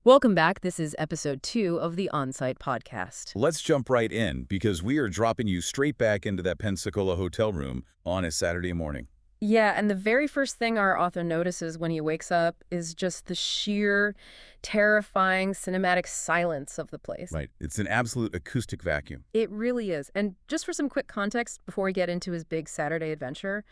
Welcome back. This is episode 2 of the On-Site podcast. Let's jump right in because we are dropping you straight back into that Pensacola hotel room on a Saturday morning. Yeah, and the very first thing our author notices when he wakes up is just the sheer, terrifying cinematic silence of the place. Right. It's an absolute acoustic vacuum. It really is. And just for some quick context before we get into his big Saturday adventure,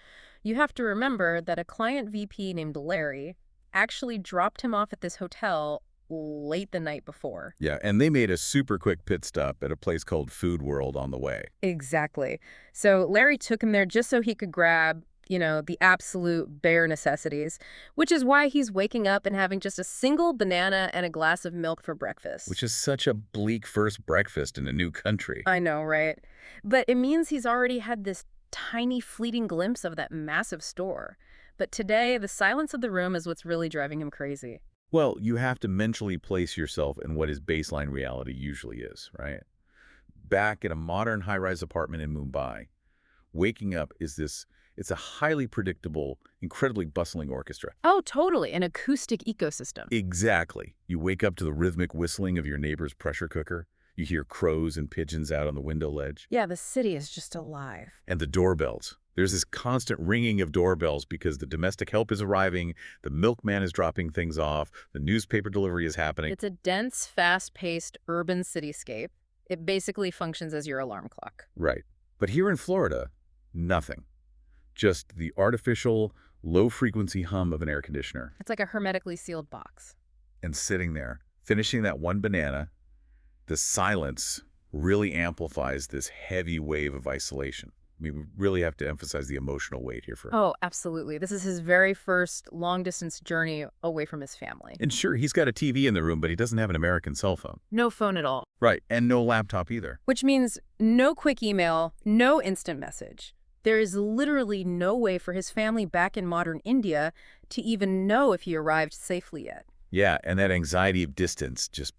you have to remember that a client VP named Larry actually dropped him off at this hotel late the night before. Yeah, and they made a super quick pit stop at a place called Food World on the way. Exactly. So Larry took him there just so he could grab the absolute bare necessities, which is why he's waking up and having just a single banana and a glass of milk for breakfast. Which is such a bleak first breakfast in a new country. I know, right? But it means he's already had this tiny fleeting glimpse of that massive store. But today, the silence of the room is what's really driving him crazy. Well, you have to mentally place yourself in what his baseline reality usually is, right? Back in a modern high-rise apartment in Mumbai, waking up is it's a highly predictable, incredibly bustling orchestra. Oh, totally. An acoustic ecosystem. Exactly. You wake up to the rhythmic whistling of your neighbor's pressure cooker. You hear crows and pigeons out on the window ledge. Yeah, the city is just alive. And the doorbells. There's this constant ringing of doorbells because the domestic help is arriving, the milkman is dropping things off, the newspaper delivery is happening. It's a dense, fast-paced urban cityscape. It basically functions as your alarm clock. Right. But here in Florida, nothing. Just the artificial, low-frequency hum of an air conditioner. It's like a hermetically sealed box. And sitting there, finishing that one banana, the silence really amplifies this heavy wave of isolation. I mean, we really have to emphasize the emotional weight here for him. Oh, absolutely. This is his very first long-distance journey away from his family. And sure, he's got a TV in the room, but he doesn't have an American cell phone. No phone at all. Right, and no laptop either. Which means no quick email, no instant message. There is literally no way for his family back in modern India to even know if he arrived safely yet. Yeah, and that anxiety of distance just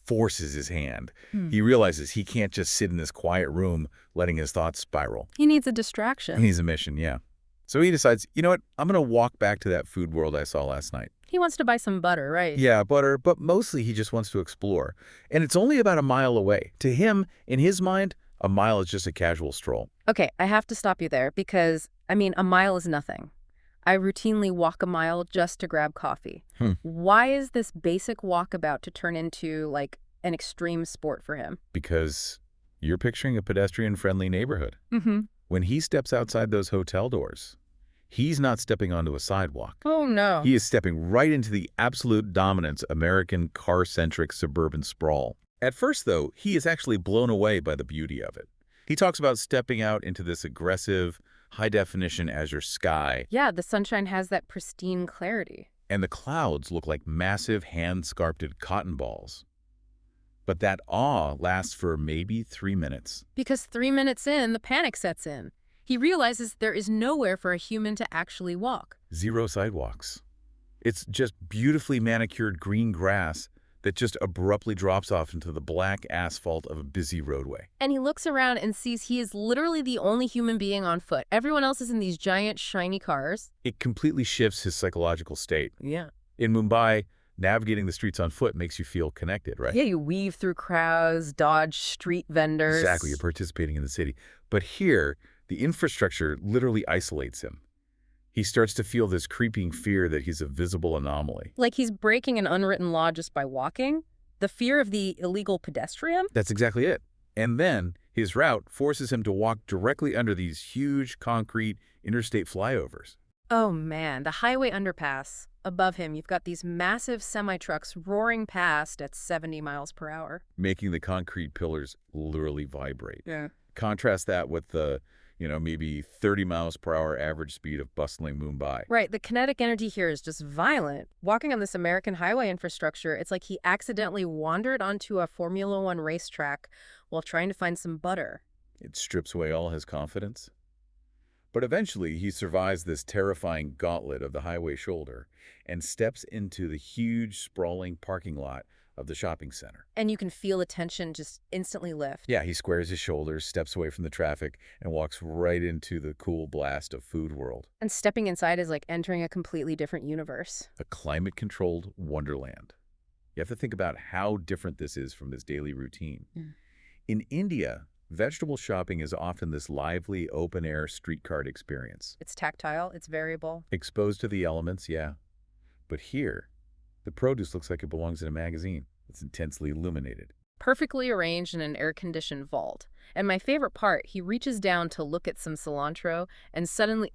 forces his hand. He realizes he can't just sit in this quiet room letting his thoughts spiral. He needs a distraction. He needs a mission, yeah. So he decides, you know what, I'm going to walk back to that Food World I saw last night. He wants to buy some butter, right? Yeah, butter, but mostly he just wants to explore. And it's only about a mile away. To him, in his mind, a mile is just a casual stroll. Okay, I have to stop you there because, a mile is nothing. I routinely walk a mile just to grab coffee. Why is this basic walk about to turn into, like, an extreme sport for him? Because you're picturing a pedestrian-friendly neighborhood. Mm-hmm. When he steps outside those hotel doors, he's not stepping onto a sidewalk. Oh, no. He is stepping right into the absolute dominant American car-centric suburban sprawl. At first, though, he is actually blown away by the beauty of it. He talks about stepping out into this aggressive, high-definition azure sky. Yeah, the sunshine has that pristine clarity. And the clouds look like massive hand-sculpted cotton balls. But that awe lasts for maybe 3 minutes. Because 3 minutes in, the panic sets in. He realizes there is nowhere for a human to actually walk. 0 sidewalks. It's just beautifully manicured green grass that just abruptly drops off into the black asphalt of a busy roadway. And he looks around and sees he is literally the only human being on foot. Everyone else is in these giant, shiny cars. It completely shifts his psychological state. Yeah. In Mumbai, navigating the streets on foot makes you feel connected, right? Yeah, you weave through crowds, dodge street vendors. Exactly, you're participating in the city. But here, the infrastructure literally isolates him. He starts to feel this creeping fear that he's a visible anomaly. Like he's breaking an unwritten law just by walking? The fear of the illegal pedestrian? That's exactly it. And then his route forces him to walk directly under these huge concrete interstate flyovers. Oh man, the highway underpass. Above him, you've got these massive semi-trucks roaring past at 70 miles per hour. Making the concrete pillars literally vibrate. Yeah. Contrast that with the, maybe 30 miles per hour average speed of bustling Mumbai. Right, the kinetic energy here is just violent. Walking on this American highway infrastructure, it's like he accidentally wandered onto a Formula One racetrack while trying to find some butter. It strips away all his confidence. But eventually, he survives this terrifying gauntlet of the highway shoulder and steps into the huge, sprawling parking lot of the shopping center. And you can feel the tension just instantly lift. Yeah, he squares his shoulders, steps away from the traffic, and walks right into the cool blast of Food World. And stepping inside is like entering a completely different universe. A climate-controlled wonderland. You have to think about how different this is from his daily routine. Mm. In India, vegetable shopping is often this lively, open-air street cart experience. It's tactile, it's variable. Exposed to the elements, yeah. But here, the produce looks like it belongs in a magazine. It's intensely illuminated. Perfectly arranged in an air-conditioned vault. And my favorite part, he reaches down to look at some cilantro, and suddenly,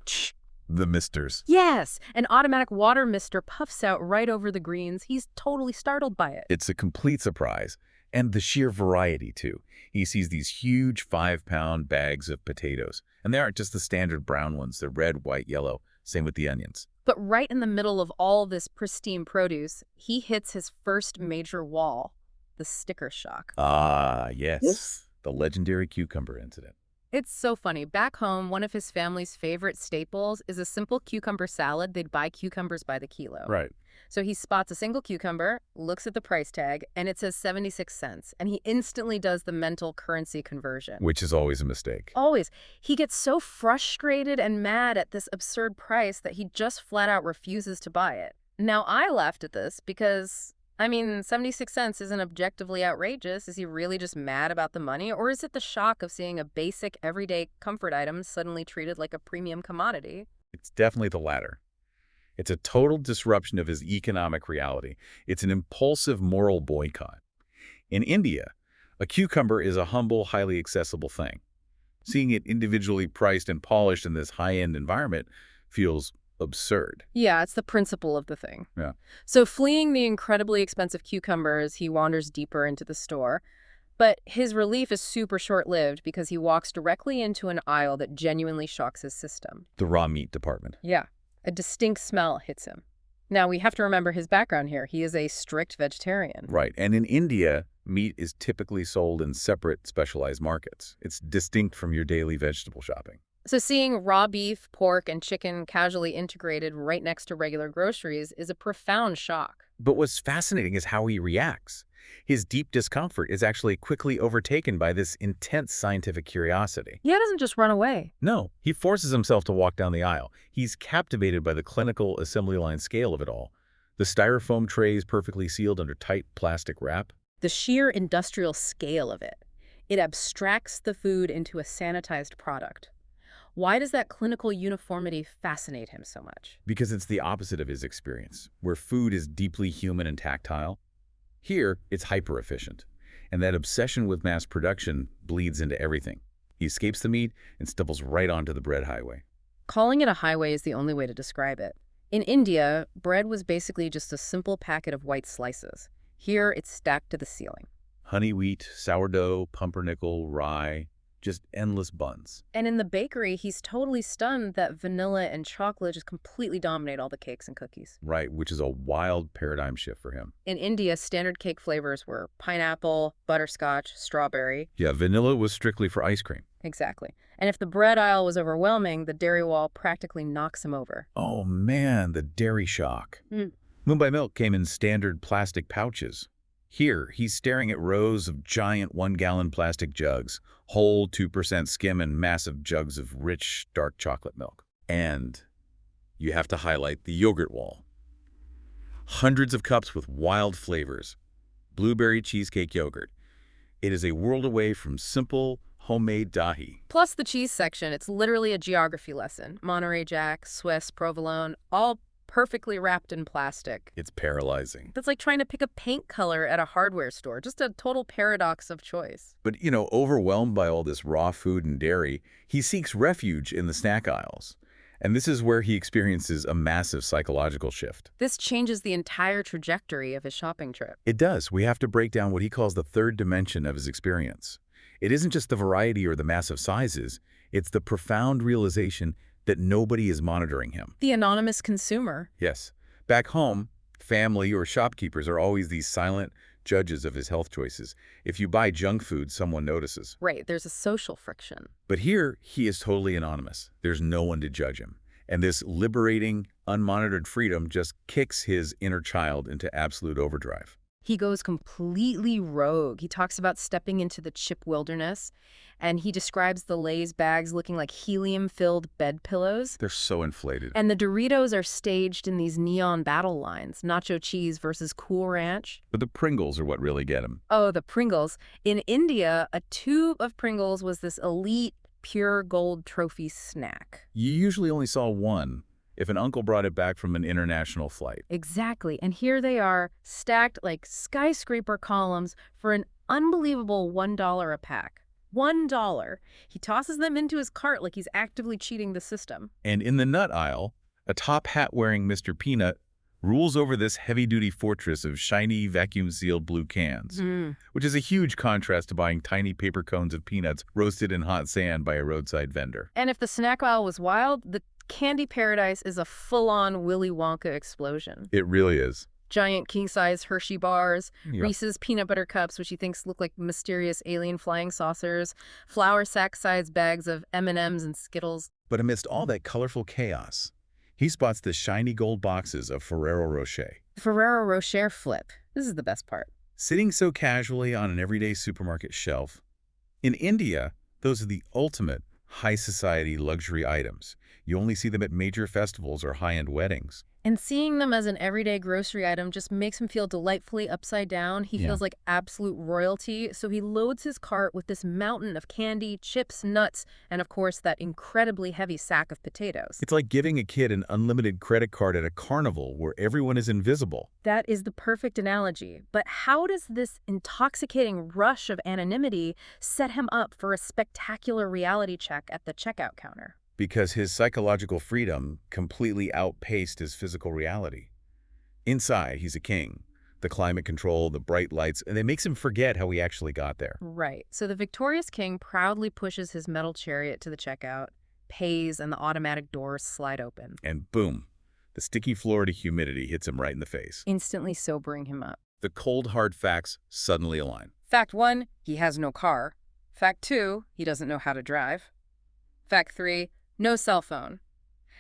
The misters. yes! An automatic water mister puffs out right over the greens. He's totally startled by it. It's a complete surprise. And the sheer variety, too. He sees these huge 5-pound bags of potatoes. And they aren't just the standard brown ones. They're red, white, yellow. Same with the onions. But right in the middle of all this pristine produce, he hits his first major wall, the sticker shock. Ah, yes. The legendary cucumber incident. It's so funny. Back home, one of his family's favorite staples is a simple cucumber salad. They'd buy cucumbers by the kilo. Right. So he spots a single cucumber, looks at the price tag, and it says 76 cents. And he instantly does the mental currency conversion. Which is always a mistake. Always. He gets so frustrated and mad at this absurd price that he just flat out refuses to buy it. Now, I laughed at this because, 76 cents isn't objectively outrageous. Is he really just mad about the money? Or is it the shock of seeing a basic, everyday comfort item suddenly treated like a premium commodity? It's definitely the latter. It's a total disruption of his economic reality. It's an impulsive moral boycott. In India, a cucumber is a humble, highly accessible thing. Seeing it individually priced and polished in this high-end environment feels absurd. Yeah, it's the principle of the thing. Yeah. So fleeing the incredibly expensive cucumbers, he wanders deeper into the store. But his relief is super short-lived because he walks directly into an aisle that genuinely shocks his system. The raw meat department. Yeah, a distinct smell hits him. Now, we have to remember his background here. He is a strict vegetarian. Right. And in India, meat is typically sold in separate, specialized markets. It's distinct from your daily vegetable shopping. So seeing raw beef, pork, and chicken casually integrated right next to regular groceries is a profound shock. But what's fascinating is how he reacts. His deep discomfort is actually quickly overtaken by this intense scientific curiosity. He doesn't just run away. No, he forces himself to walk down the aisle. He's captivated by the clinical assembly line scale of it all. The styrofoam trays perfectly sealed under tight plastic wrap. The sheer industrial scale of it. It abstracts the food into a sanitized product. Why does that clinical uniformity fascinate him so much? Because it's the opposite of his experience, where food is deeply human and tactile. Here, it's hyper-efficient, and that obsession with mass production bleeds into everything. He escapes the meat and stumbles right onto the bread highway. Calling it a highway is the only way to describe it. In India, bread was basically just a simple packet of white slices. Here, it's stacked to the ceiling. Honey wheat, sourdough, pumpernickel, rye, just endless buns. And in the bakery, he's totally stunned that vanilla and chocolate just completely dominate all the cakes and cookies. Right, which is a wild paradigm shift for him. In India, standard cake flavors were pineapple, butterscotch, strawberry. Yeah, vanilla was strictly for ice cream. Exactly. And if the bread aisle was overwhelming, the dairy wall practically knocks him over. Oh man, the dairy shock. Mm. Mumbai milk came in standard plastic pouches. Here, he's staring at rows of giant 1-gallon plastic jugs, whole 2% skim and massive jugs of rich, dark chocolate milk. And you have to highlight the yogurt wall. Hundreds of cups with wild flavors. Blueberry cheesecake yogurt. It is a world away from simple, homemade dahi. Plus the cheese section, it's literally a geography lesson. Monterey Jack, Swiss, provolone, all perfectly wrapped in plastic. It's paralyzing. That's like trying to pick a paint color at a hardware store. Just a total paradox of choice. But, overwhelmed by all this raw food and dairy, he seeks refuge in the snack aisles. And this is where he experiences a massive psychological shift. This changes the entire trajectory of his shopping trip. It does. We have to break down what he calls the third dimension of his experience. It isn't just the variety or the massive sizes. It's the profound realization that nobody is monitoring him. The anonymous consumer. Yes. Back home, family or shopkeepers are always these silent judges of his health choices. If you buy junk food, someone notices. Right, there's a social friction. But here, he is totally anonymous. There's no one to judge him. And this liberating, unmonitored freedom just kicks his inner child into absolute overdrive. He goes completely rogue. He talks about stepping into the chip wilderness, and he describes the Lay's bags looking like helium-filled bed pillows. They're so inflated. And the Doritos are staged in these neon battle lines, nacho cheese versus Cool Ranch. But the Pringles are what really get him. Oh, the Pringles. In India, a tube of Pringles was this elite, pure gold trophy snack. You usually only saw one if an uncle brought it back from an international flight. Exactly. And here they are, stacked like skyscraper columns for an unbelievable $1 a pack. $1. He tosses them into his cart like he's actively cheating the system. And in the nut aisle, a top hat-wearing Mr. Peanut rules over this heavy-duty fortress of shiny, vacuum-sealed blue cans, which is a huge contrast to buying tiny paper cones of peanuts roasted in hot sand by a roadside vendor. And if the snack aisle was wild, the candy paradise is a full-on Willy Wonka explosion. It really is. Giant king-size Hershey bars, Yep. Reese's peanut butter cups, which he thinks look like mysterious alien flying saucers, flour sack-sized bags of M&Ms and Skittles. But amidst all that colorful chaos, he spots the shiny gold boxes of Ferrero Rocher. Ferrero Rocher flip. This is the best part. Sitting so casually on an everyday supermarket shelf. In India, those are the ultimate high society luxury items. You only see them at major festivals or high-end weddings. And seeing them as an everyday grocery item just makes him feel delightfully upside down. He Yeah. feels like absolute royalty, so he loads his cart with this mountain of candy, chips, nuts, and of course that incredibly heavy sack of potatoes. It's like giving a kid an unlimited credit card at a carnival where everyone is invisible. That is the perfect analogy. But how does this intoxicating rush of anonymity set him up for a spectacular reality check at the checkout counter? Because his psychological freedom completely outpaced his physical reality. Inside, he's a king. The climate control, the bright lights, and it makes him forget how he actually got there. Right. So the victorious king proudly pushes his metal chariot to the checkout, pays, and the automatic doors slide open, And boom, the sticky Florida humidity hits him right in the face. instantly sobering him up. The cold, hard facts suddenly align. Fact 1, he has no car. Fact 2, he doesn't know how to drive. Fact 3, no cell phone.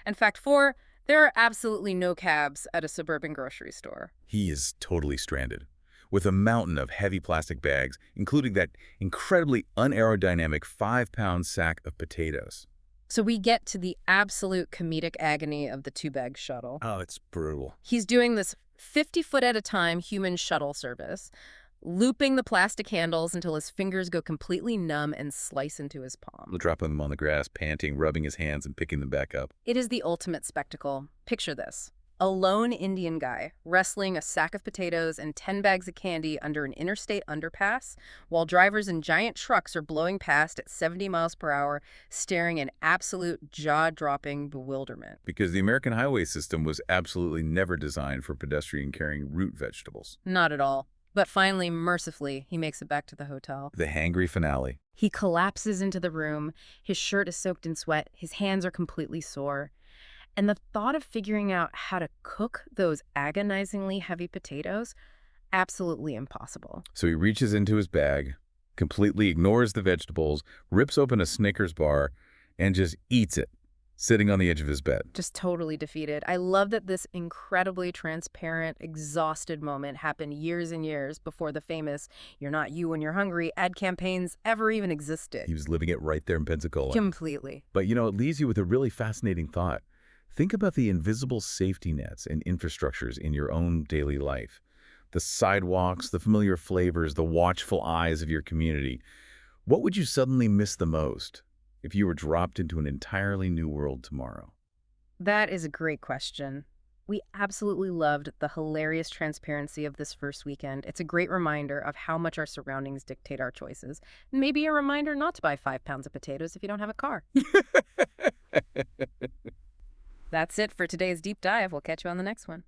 And fact 4, there are absolutely no cabs at a suburban grocery store. He is totally stranded, with a mountain of heavy plastic bags, including that incredibly unaerodynamic 5-pound sack of potatoes. So we get to the absolute comedic agony of the two-bag shuttle. Oh, it's brutal. He's doing this 50-foot at a time human shuttle service, looping the plastic handles until his fingers go completely numb and slice into his palm. Dropping them on the grass, panting, rubbing his hands, and picking them back up. It is the ultimate spectacle. Picture this. A lone Indian guy wrestling a sack of potatoes and 10 bags of candy under an interstate underpass, while drivers in giant trucks are blowing past at 70 miles per hour, staring in absolute jaw-dropping bewilderment. Because the American highway system was absolutely never designed for pedestrian-carrying root vegetables. Not at all. But finally, mercifully, he makes it back to the hotel. The hangry finale. He collapses into the room. His shirt is soaked in sweat. His hands are completely sore. And the thought of figuring out how to cook those agonizingly heavy potatoes, absolutely impossible. So he reaches into his bag, completely ignores the vegetables, rips open a Snickers bar, and just eats it, sitting on the edge of his bed. Just totally defeated. I love that this incredibly transparent, exhausted moment happened years and years before the famous "you're not you when you're hungry" ad campaigns ever even existed. He was living it right there in Pensacola. Completely. But, it leaves you with a really fascinating thought. Think about the invisible safety nets and infrastructures in your own daily life. The sidewalks, the familiar flavors, the watchful eyes of your community. What would you suddenly miss the most if you were dropped into an entirely new world tomorrow? That is a great question. We absolutely loved the hilarious transparency of this first weekend. It's a great reminder of how much our surroundings dictate our choices. Maybe a reminder not to buy 5 pounds of potatoes if you don't have a car. That's it for today's deep dive. We'll catch you on the next one.